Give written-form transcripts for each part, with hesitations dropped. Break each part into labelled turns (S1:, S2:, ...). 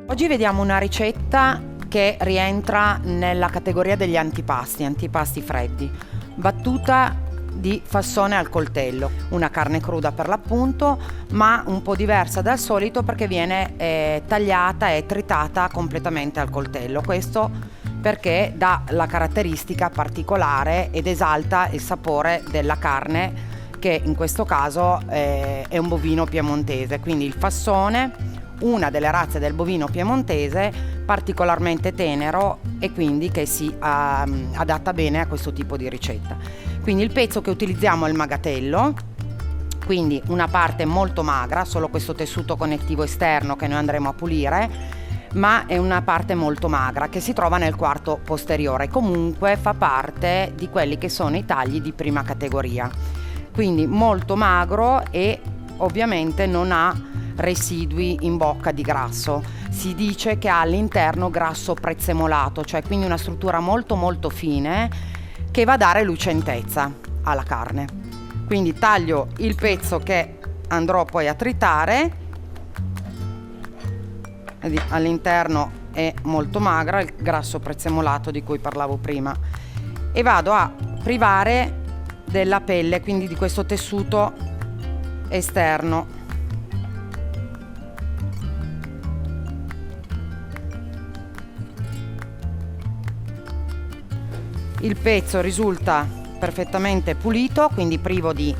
S1: Oggi vediamo una ricetta che rientra nella categoria degli antipasti freddi. Battuta di fassone al coltello, una carne cruda per l'appunto, ma un po' diversa dal solito perché viene tagliata e tritata completamente al coltello. Questo perché dà la caratteristica particolare ed esalta il sapore della carne, che in questo caso è un bovino piemontese, quindi il fassone, una delle razze del bovino piemontese particolarmente tenero e quindi che si adatta bene a questo tipo di ricetta. Quindi il pezzo che utilizziamo è il magatello, quindi una parte molto magra, solo questo tessuto connettivo esterno che noi andremo a pulire, ma è una parte molto magra che si trova nel quarto posteriore, comunque fa parte di quelli che sono i tagli di prima categoria, quindi molto magro e ovviamente non ha residui in bocca di grasso. Si dice che ha all'interno grasso prezzemolato, cioè quindi una struttura molto molto fine che va a dare lucentezza alla carne. Quindi taglio il pezzo che andrò poi a tritare, all'interno è molto magra, il grasso prezzemolato di cui parlavo prima, e vado a privare della pelle, quindi di questo tessuto esterno. Il pezzo risulta perfettamente pulito, quindi privo di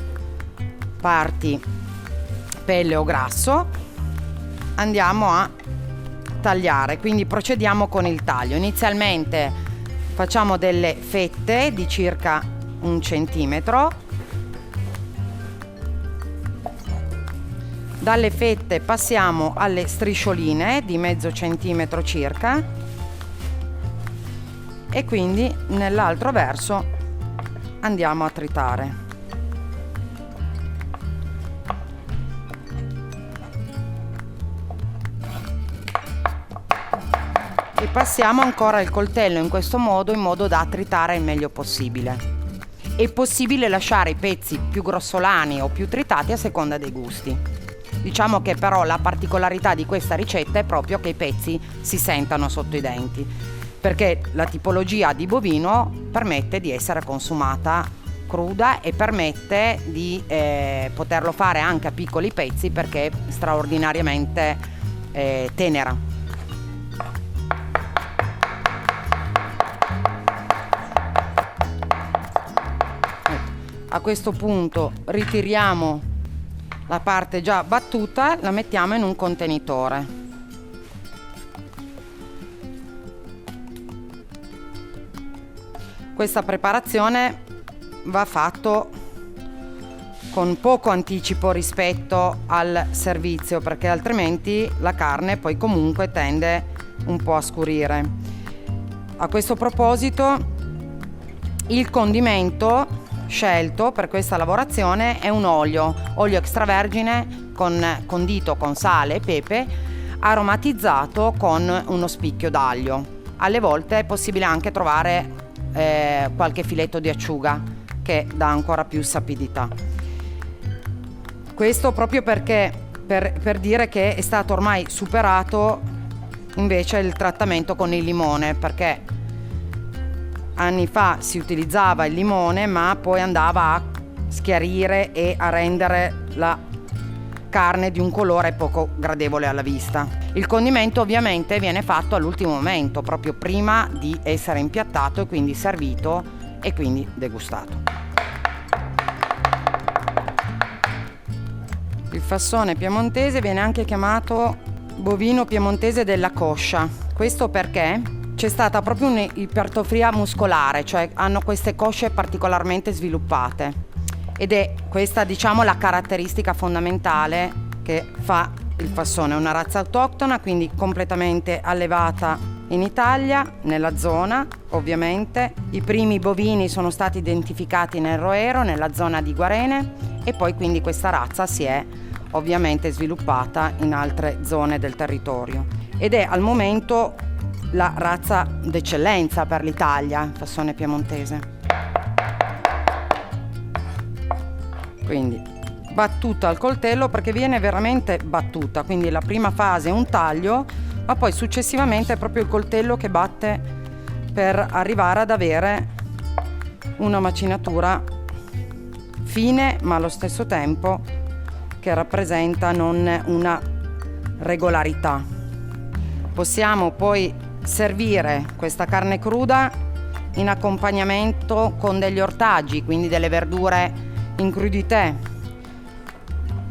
S1: parti, pelle o grasso. Andiamo a tagliare, quindi procediamo con il taglio. Inizialmente facciamo delle fette di circa 1 centimetro. Dalle fette passiamo alle striscioline di mezzo centimetro circa. E quindi nell'altro verso andiamo a tritare. E passiamo ancora il coltello in questo modo, in modo da tritare il meglio possibile. È possibile lasciare i pezzi più grossolani o più tritati a seconda dei gusti. Diciamo che però la particolarità di questa ricetta è proprio che i pezzi si sentano sotto i denti, perché la tipologia di bovino permette di essere consumata cruda e permette di poterlo fare anche a piccoli pezzi perché è straordinariamente tenera. A questo punto ritiriamo la parte già battuta, la mettiamo in un contenitore. Questa preparazione va fatto con poco anticipo rispetto al servizio, perché altrimenti la carne poi comunque tende un po' a scurire. A questo proposito, il condimento scelto per questa lavorazione è un olio extravergine condito con sale e pepe, aromatizzato con uno spicchio d'aglio. Alle volte è possibile anche trovare qualche filetto di acciuga che dà ancora più sapidità. Questo proprio perché per dire che è stato ormai superato invece il trattamento con il limone, perché anni fa si utilizzava il limone ma poi andava a schiarire e a rendere la carne di un colore poco gradevole alla vista. Il condimento ovviamente viene fatto all'ultimo momento, proprio prima di essere impiattato e quindi servito e quindi degustato. Il fassone piemontese viene anche chiamato bovino piemontese della coscia. Questo perché c'è stata proprio un'ipertrofia muscolare, cioè hanno queste cosce particolarmente sviluppate. Ed è questa, diciamo, la caratteristica fondamentale che fa il fassone. È una razza autoctona, quindi completamente allevata in Italia, nella zona ovviamente. I primi bovini sono stati identificati nel Roero, nella zona di Guarene, e poi quindi questa razza si è ovviamente sviluppata in altre zone del territorio. Ed è al momento la razza d'eccellenza per l'Italia, il fassone piemontese. Quindi battuta al coltello, perché viene veramente battuta, quindi la prima fase è un taglio, ma poi successivamente è proprio il coltello che batte per arrivare ad avere una macinatura fine, ma allo stesso tempo che rappresenta non una regolarità. Possiamo poi servire questa carne cruda in accompagnamento con degli ortaggi, quindi delle verdure in crudité,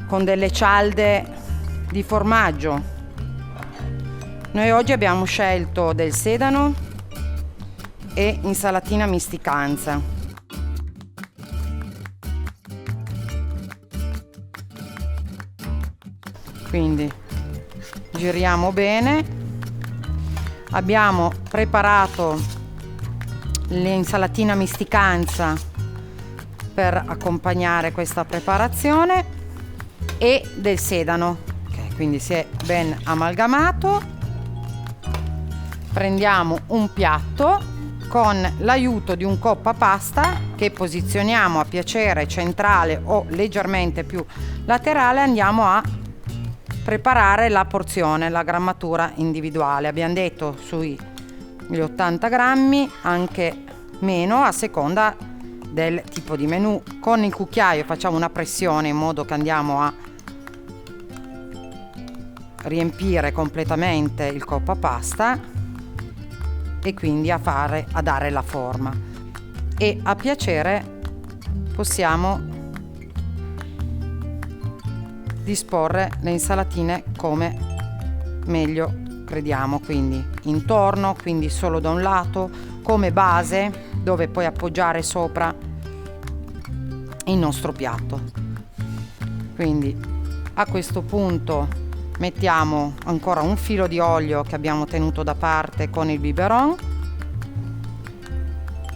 S1: con delle cialde di formaggio. Noi oggi abbiamo scelto del sedano e insalatina misticanza. Quindi giriamo bene. Abbiamo preparato l'insalatina misticanza per accompagnare questa preparazione e del sedano, quindi si è ben amalgamato. Prendiamo un piatto con l'aiuto di un coppa pasta che posizioniamo a piacere centrale o leggermente più laterale. Andiamo a preparare la porzione, la grammatura individuale. Abbiamo detto sugli 80 grammi, anche meno a seconda del tipo di menù. Con il cucchiaio facciamo una pressione in modo che andiamo a riempire completamente il coppa pasta e quindi a dare la forma, e a piacere possiamo disporre le insalatine come meglio crediamo, quindi intorno, quindi solo da un lato, come base dove poi appoggiare sopra il nostro piatto. Quindi a questo punto mettiamo ancora un filo di olio che abbiamo tenuto da parte con il biberon.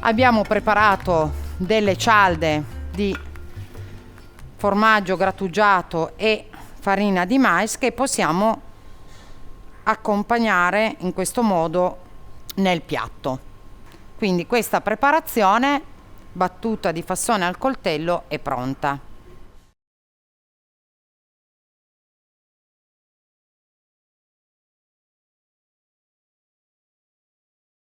S1: Abbiamo preparato delle cialde di formaggio grattugiato e farina di mais che possiamo accompagnare in questo modo nel piatto. Quindi questa preparazione battuta di fassone al coltello è pronta.